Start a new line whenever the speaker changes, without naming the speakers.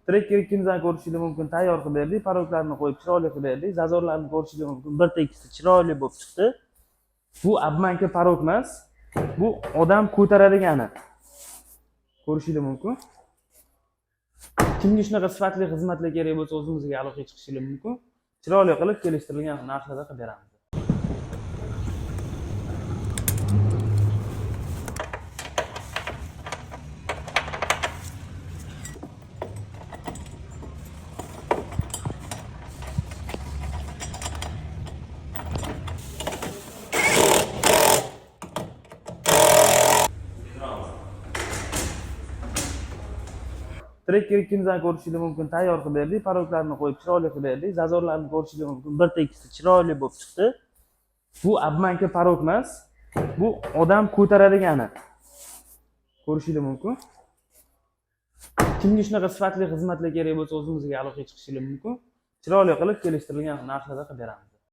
Trekker ikkingizni ko'rishingiz mumkin. Tayyor qilib berdik. Paroklarni qo'yib chiroyli qilib berdik. Zazorlarni ko'rishingiz mumkin. Bitta ikkisi chiroyli bo'lib chiqdi. Bu obmanka parok emas. Bu odam ko'taradigani. Ko'rishingiz mumkin. Kimga shunaqa sifatli xizmatlar kerak bo'lsa, o'zimizga aloqa chiqishingiz mumkin. Chiroyli qilib kelishtirilgan narxlarda qilib beramiz. Trekker ikkingizni ko'rishingiz mumkin. Tayyor qilib berdik. Paroklarni qo'yib chiroyli qilib berdik. Zazorlarni ko'rishingiz mumkin. Bitta ikkisi chiroyli bo'lib chiqdi. Bu obmanka parok emas. Bu odam ko'taradigani. Ko'rishingiz mumkin. Kimga shunaqa sifatli xizmatlar kerak bo'lsa, o'zimizga aloqa chiqishingiz mumkin. Chiroyli qilib kelishtirilgan narxlarda qilib beramiz.